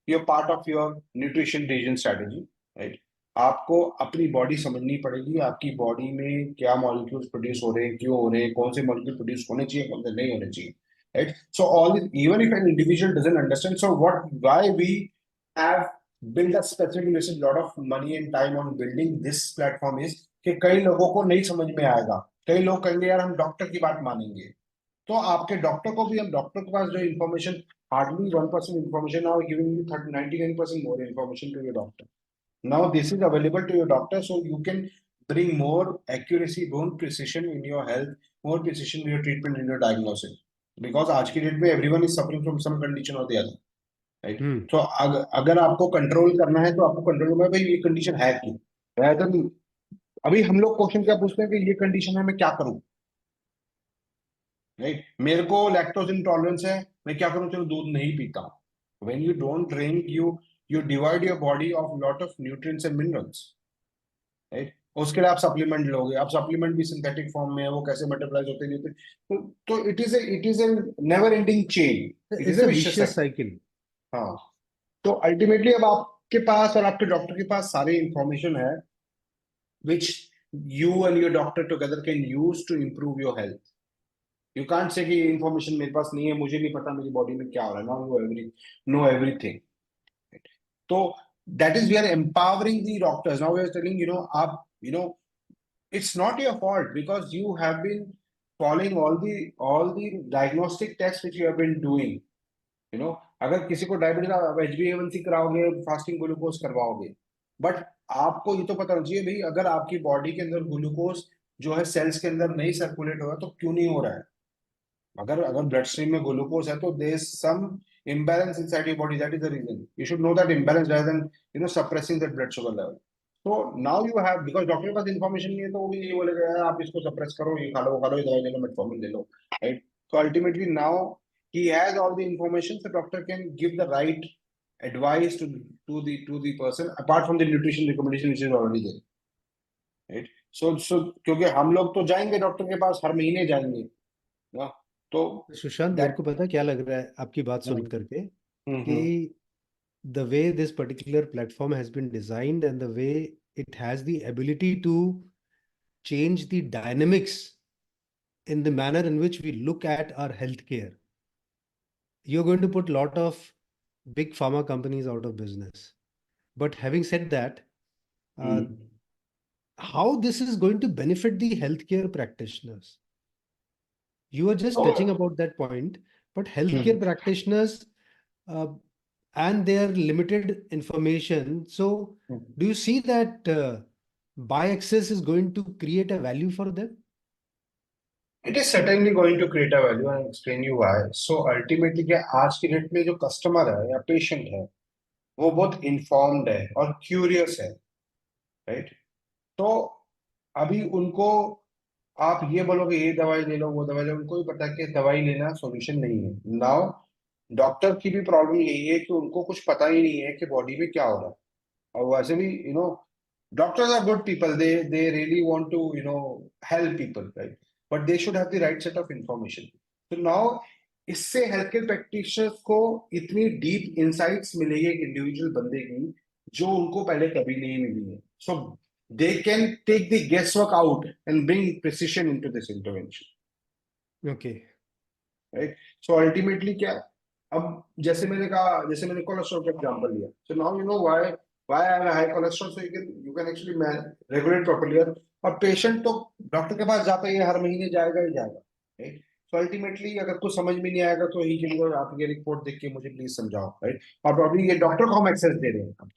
your part of your nutrition decision strategy, right? आपको अपनी body समझनी पड़ेगी, आपकी body में क्या molecules produce हो रहे हैं, क्यों हो रहे हैं, कौन से मॉलिक्यूल प्रोड्यूस होने चाहिए, कौन से नहीं होने चाहिए, right? So all, even if an individual doesn't understand, so what, why we have build a specific invested lot of money and time on building this platform is कि कई लोगों को नहीं समझ में आएगा। कई लोग कहेंगे यार हम डॉक्टर की बात मानेंगे, तो आपके डॉक्टर को भी, हम डॉक्टर के पास जो information, hardly 1% information, now giving you 99% more information to your doctor. Now this is available to your doctor, so you can bring more accuracy, more precision in your health, more precision in your treatment, in your diagnosis. Because आज की date में everyone is suffering from some condition or the other, right? तो अगर आपको control करना है तो आपको कंट्रोल करना है भाई ये कंडीशन है क्यों। rather than, अभी हम लोग क्वेश्चन क्या पूछते हैं कि ये कंडीशन है मैं क्या करूं, राइट? मेरे को लैक्टोज इंटॉलरेंस है, मैं क्या करूं, चलो दूध नहीं पीता हूं। when you don't drink, you divide your body of lot of nutrients and minerals, right? उसके लिए आप सप्लीमेंट लोगे, आप सप्लीमेंट भी सिंथेटिक फॉर्म में है, वो कैसे मल्टीप्लाइज होते नहीं होते, तो it is a never ending chain, it is It's a a vicious vicious cycle. cycle. हाँ, तो अल्टीमेटली अब आपके पास और आपके डॉक्टर के पास सारी इंफॉर्मेशन है which you and your doctor together can use to improve your health. You can't say कि ये इंफॉर्मेशन मेरे पास नहीं है, मुझे नहीं पता मेरी बॉडी में क्या हो रहा है। Now you know everything. तो that is, we are empowering the doctors. Now we are telling, आप, it's not your fault because you have been following all the diagnostic tests which you have been doing. अगर किसी को diabetes, आप HbA1c कराओगे, fasting glucose करवाओगे, but आपको ये तो पता होना चाहिए भाई, अगर आपकी बॉडी के अंदर ग्लूकोज जो है सेल्स के अंदर नहीं सर्कुलेट हो रहा तो क्यों नहीं हो रहा है। अगर अगर ब्लड स्ट्रीम में ग्लूकोज है तो there is some imbalance inside your body, that is the reason you should know that imbalance rather than suppressing that blood sugar level. So now you have, because doctor के पास information नहीं है तो वो भी ये बोलेगा यार आप इसको सप्रेस करो, ये खा लो, वो खा लो, ये दवाई ले लो, मेटफॉर्मिन ले लो, right? So ultimately now he has all the information, so doctor can give the right advice to the person apart from the nutrition recommendation which is already there, right? So क्योंकि हम लोग तो जाएंगे doctor के पास, हर महीने जाएंगे ना, तो सुशांत, मेरे दैट। को पता क्या लग रहा है आपकी बात सुन करके, कि हम्म the way this particular platform has been designed and the way it has the ability to change the dynamics in the manner in which we look at our healthcare, you're going to put a lot of big pharma companies out of business. But having said that, how this is going to benefit the healthcare practitioners? You were just touching about that point, but healthcare practitioners and their limited information. So, do you see that BIACCESS is going to create a value for them? It is certainly going to create a value, and I'll explain you why. So ultimately क्या, आज की date में जो customer है या patient है वो बहुत इन्फॉर्म्ड है और क्यूरियस है, राइट? तो अभी उनको आप ये बोलोगे ये दवाई ले लो वो दवाई ले लो, उनको भी पता है कि दवाई लेना सॉल्यूशन नहीं है। नाउ डॉक्टर की भी प्रॉब्लम यही है कि उनको कुछ पता ही नहीं है कि बॉडी में क्या हो रहा है। और वैसे भी doctors are good people, they really want to help people, right? But they should have the right set of information. So now इससे हेल्थ केयर प्रैक्टिशनर्स को इतनी डीप इंसाइट्स मिलेगी एक इंडिविजुअल बंदे की, जो उनको पहले कभी नहीं मिली है। So they can take the guesswork out and bring precision into this intervention. Okay. Right. So ultimately क्या, अब जैसे मैंने कहा, जैसे मैंने कोलेस्ट्रॉल का एग्जांपल लिया, so now you know why I have high cholesterol, so you can actually regulate properly. और पेशेंट तो डॉक्टर के पास जाता ही है, हर महीने जाएगा ही जाएगा, राइट। सो अल्टीमेटली अगर कुछ समझ में नहीं आएगा तो ही कैन गो, आप ये रिपोर्ट देख के मुझे प्लीज समझाओ, राइट। और प्रॉब्लम ये डॉक्टर को हम एक्सेस दे रहे हैं अब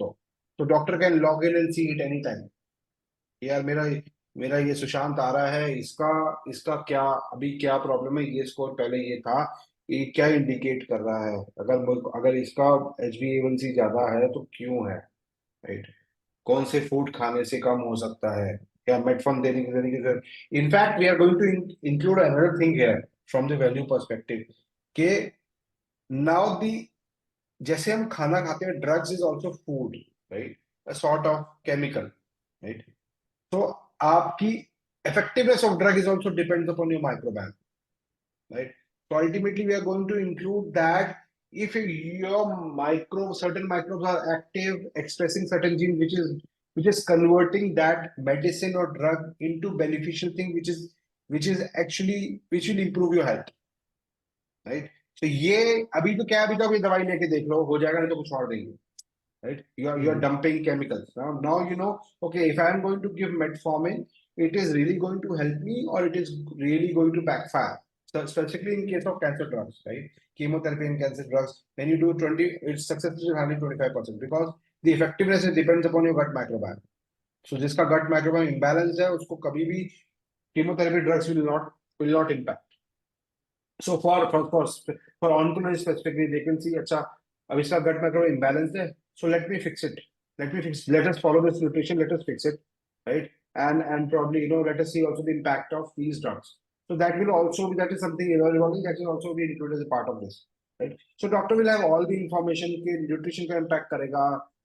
तो doctor can log in and see it any time. यार मेरा मेरा ये सुशांत आ रहा है, इसका इसका क्या अभी क्या प्रॉब्लम है, ये स्कोर पहले ये था, ये क्या इंडिकेट कर रहा है, अगर इसका HbA1c ज्यादा है तो क्यों है, राइट। कौन से फूड खाने से कम हो सकता है, या मेटफॉर्म देने की जरूरत। In fact we are going to include another thing here from the value perspective के नाउ दी, जैसे हम खाना खाते हैं, drugs is also food, right, a sort of chemical, right. So आपकी effectiveness of drug is also depends upon your microbiome, right? So ultimately we are going to include that if your certain microbes are active, expressing certain genes, which is converting that medicine or drug into beneficial thing, which is actually which will improve your health, right? So ये अभी तो क्या, अभी तो अभी दवाई लेके देख लो, हो जाएगा, नहीं तो कुछ और देंगे, right? You're dumping chemicals. Now you know, okay, if I'm going to give metformin, it is really going to help me or it is really going to backfire. So specifically in case of cancer drugs, right? Chemotherapy and cancer drugs, when you do 20, its success is hardly 25% because the effectiveness depends upon your gut microbiome. So जिसका gut microbiome imbalance है, उसको कभी भी chemotherapy drugs will not impact. So for oncology specifically, they can see, अच्छा, अब इसका gut microbiome imbalance है, so let me fix it. Let us follow this nutrition, let us fix it, right? And probably let us see also the impact of these drugs. So that is something evolving, that will also be included as a part of this, right? So doctor will have all the information कि nutrition का impact करेगा,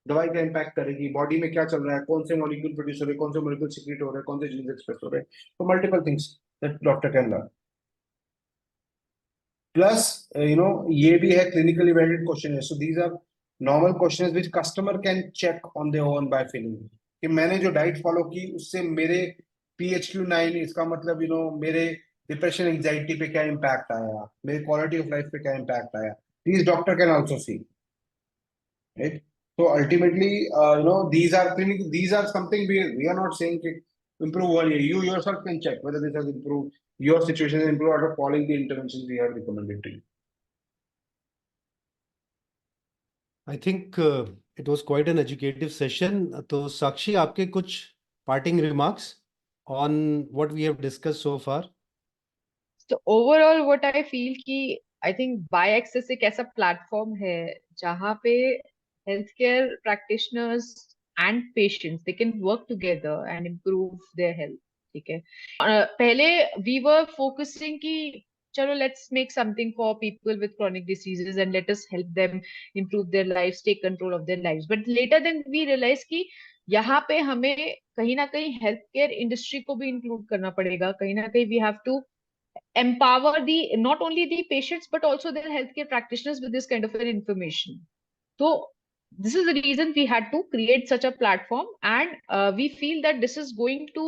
दवाई का impact करेगी, body में क्या चल रहा है, कौन से molecule produce हो रहे हैं, कौन से molecule secrete हो रहे हैं, कौन से genes express हो रहे हैं, so multiple things that doctor can learn. Plus ये भी है clinically validated क्वेश्चन है, so these are normal questions which customer can check on their own by filling कि मैंने जो डाइट फॉलो की उससे मेरे PHQ-9, इसका मतलब मेरे डिप्रेशन एंजाइटी पे क्या इम्पैक्ट आया, मेरे क्वालिटी ऑफ लाइफ पे क्या इम्पैक्ट आया, these doctor can also C, right. So ultimately, these are something we are not saying to improve one. You yourself can check whether this has improved, your situation has improved after following the interventions we have recommended to you. I think it was quite an educative session. तो साक्षी, आपके कुछ parting remarks on what we have discuss so far? तो overall what I feel कि I think by access एक ऐसा platform है जहाँ पे health care practitioners and patients they can work together and improve their health. ठीक है। पहले वी वर फोकसिंग कि चलो let's make something for people with chronic diseases and let us help them improve their lives, take control of their lives, but later then we realise कि यहाँ पे हमें कहीं ना कहीं हेल्थ केयर इंडस्ट्री को भी इंक्लूड करना पड़ेगा। कहीं ना कहीं we have to empower the not only the patients but also their healthcare practitioners with this kind of an information. So this is the reason we had to create such a platform, and we feel that this is going to,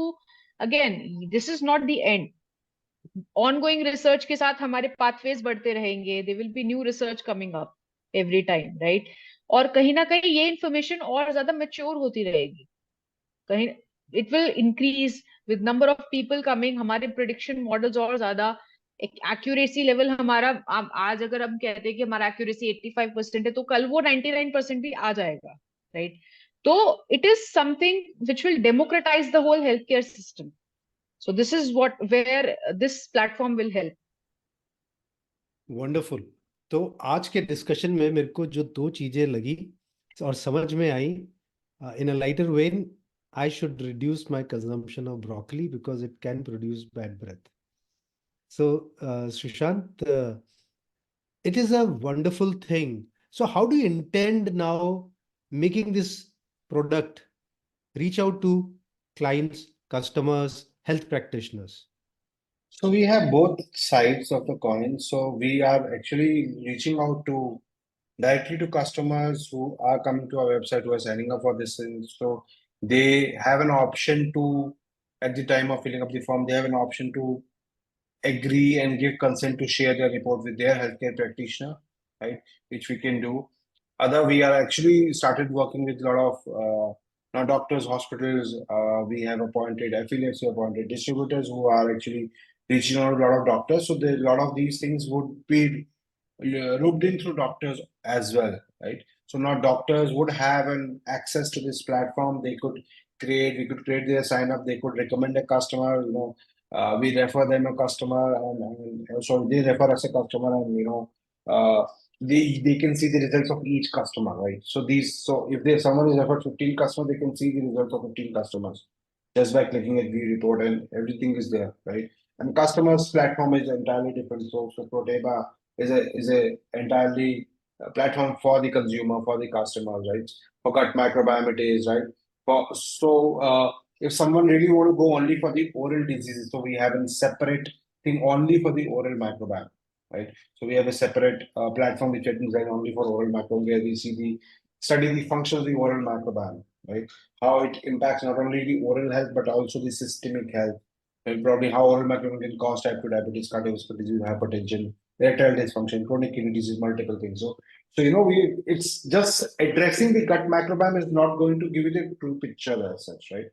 again, this is not the end. Ongoing research के साथ हमारे pathways बढ़ते रहेंगे, there will be new research coming up every time, right? और कहीं ना कहीं ये information और ज्यादा mature होती रहेगी। कहीं it will increase with number of people coming, हमारे प्रिडिक्शन मॉडल्स और ज्यादा, एक एक्यूरेसी लेवल हमारा, आज अगर हम कहते हैं कि हमारा एक्यूरेसी 85% है तो कल वो 99% भी आ जाएगा, राइट? तो it is something which will democratise the whole health care system. So this is what where this platform will help. Wonderful. तो आज के डिस्कशन में मेरे को जो दो चीजें लगी और समझ में आई in a lighter vein, I should reduce my consumption of broccoli because it can produce bad breath. So, Sushant, it is a wonderful thing. So, how do you intend now making this product reach out to clients, customers, health practitioners? So we have both sides of the coin. So we are actually reaching out to directly to customers who are coming to our website, who are signing up for this thing. So they have an option to, at the time of filling up the form, they have an option to agree and give consent to share their report with their healthcare practitioner, right? Which we can do. Other, we are actually started working with a lot of now doctors, hospitals. We have appointed affiliates, we appointed distributors who are actually reaching out to a lot of doctors. So a lot of these things would be roped in through doctors as well, right? So now doctors would have an access to this platform. We could create their sign up. They could recommend a customer. We refer them a customer, and so they refer us a customer, and they can see the results of each customer, right? So if they someone is referred 15 customers, they can see the results of 15 customers just by clicking a view report, and everything is there, right? And customers platform is entirely different. So Proteba is a entirely platform for the consumer, for the customer, right? For gut microbiome it is, right? If someone really want to go only for the oral diseases, so we have a separate thing only for the oral microbiome, right? So we have a separate platform which is designed only for oral microbiome, where we see the study the function of the oral microbiome, right? How it impacts not only the oral health but also the systemic health, and probably how oral microbiome can cause type 2 diabetes, cardiovascular disease, hypertension, erectile dysfunction, chronic kidney disease, multiple things. So it's just addressing the gut microbiome is not going to give you the true picture as such, right?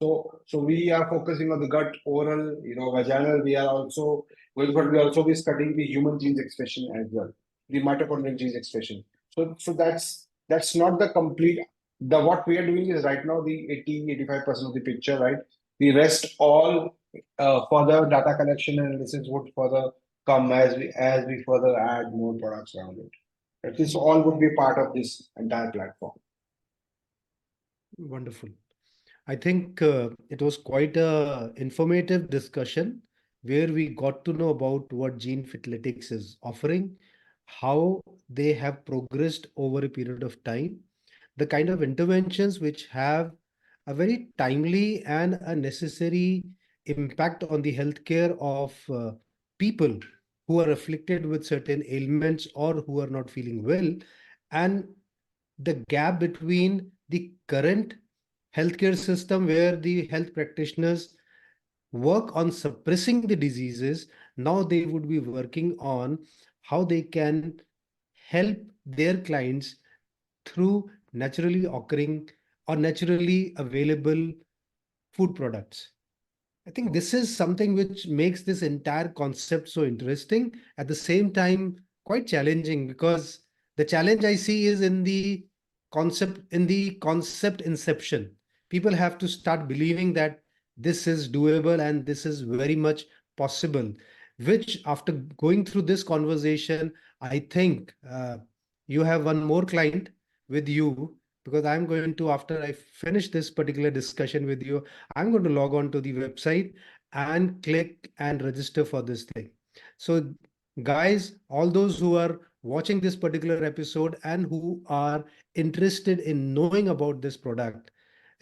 So we are focusing on the gut, oral, vaginal. We are also we also be studying the human genes expression as well, the mitochondrial genes expression. So that's not the complete. The what we are doing is right now the 80-85% of the picture, right? The rest all further data collection and analysis would further come as we further add more products around it. That this all would be part of this entire platform. Wonderful. I think it was quite a informative discussion where we got to know about what Gene Fitlytics is offering, how they have progressed over a period of time, the kind of interventions which have a very timely and a necessary impact on the healthcare of people who are afflicted with certain ailments or who are not feeling well, and the gap between the current healthcare system where the health practitioners work on suppressing the diseases. Now they would be working on how they can help their clients through naturally occurring or naturally available food products. I think this is something which makes this entire concept so interesting, at the same time quite challenging, because the challenge I see is in the concept inception. People have to start believing that this is doable and this is very much possible, which after going through this conversation, I think you have one more client with you, because I'm going to, after I finish this particular discussion with you, I'm going to log on to the website and click and register for this thing. So, guys, all those who are watching this particular episode and who are interested in knowing about this product,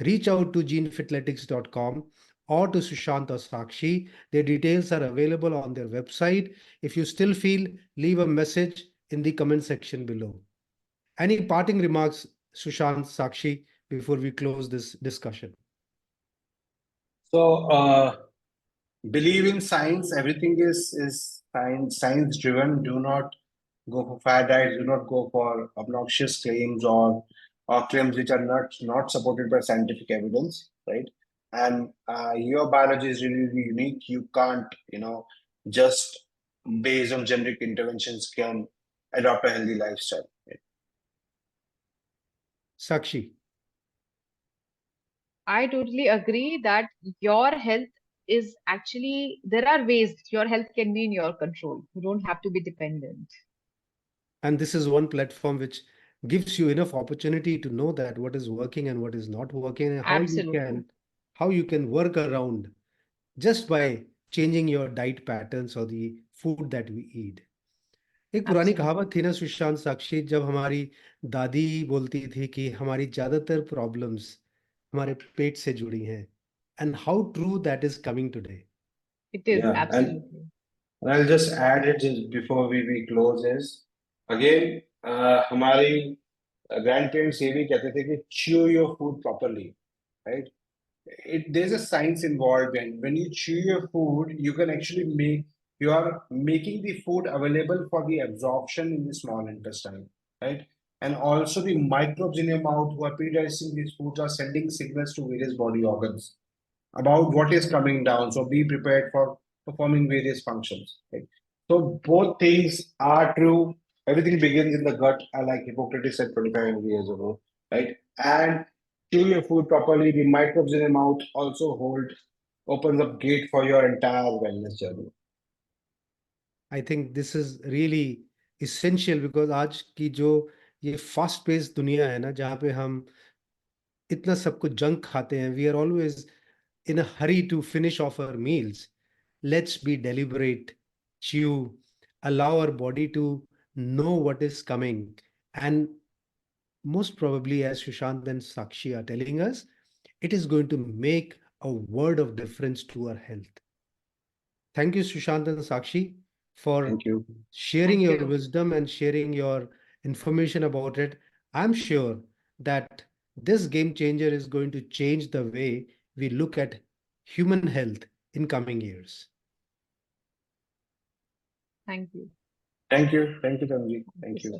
reach out to genefithletics.com or to Sushant or Sakshi. Their details are available on their website. If you still feel, leave a message in the comment section below. Any parting remarks, Sushant, Sakshi, before we close this discussion? So believe in science. Everything is science driven. Do not go for fad diets. Do not go for obnoxious claims or claims which are not supported by scientific evidence, right? And your biology is really, really unique. You can't just based on generic interventions can adopt a healthy lifestyle. Right? Sakshi. I totally agree that your health is actually, there are ways your health can be in your control. You don't have to be dependent. And this is one platform which gives you enough opportunity to know that what is working and what is not working, and Absolutely. how you can work around just by changing your diet patterns or the food that we eat. एक पुरानी Absolutely. कहावत थी ना सुशांत, साक्षी, जब हमारी दादी बोलती थी कि हमारी ज्यादातर प्रॉब्लम्स हमारे पेट से जुड़ी हैं, and how true that is coming today. It is Yeah, absolutely. and I'll just add it just before we close is again हमारी grandparents ये भी कहते थे कि chew your food properly, right? There's a science involved in when you chew your food, you can actually you are making the food available for the absorption in the small intestine, right? And also the microbes in your mouth who are pre-digesting these foods are sending signals to various body organs about what is coming down. So be prepared for performing various functions. Right? So both things are true. Everything begins in the gut, like Hippocrates said 25 years ago, right? And chew your food properly. The microbes in your mouth also opens up gate for your entire wellness journey. I think this is really essential, because आज की जो ये fast pace दुनिया है ना, जहाँ पे हम इतना सब कुछ जंक खाते हैं, we are always in a hurry to finish off our meals. Let's be deliberate, chew, allow our body to know what is coming. And most probably, as Sushant and Sakshi are telling us, it is going to make a world of difference to our health. Thank you, Sushant and Sakshi, for Thank you. sharing Thank your you. wisdom and sharing your information about it. I'm sure that this game changer is going to change the way we look at human health in coming years. Thank you. Thank you. Thank you, Tanvi. Thank you, Thank you. sir.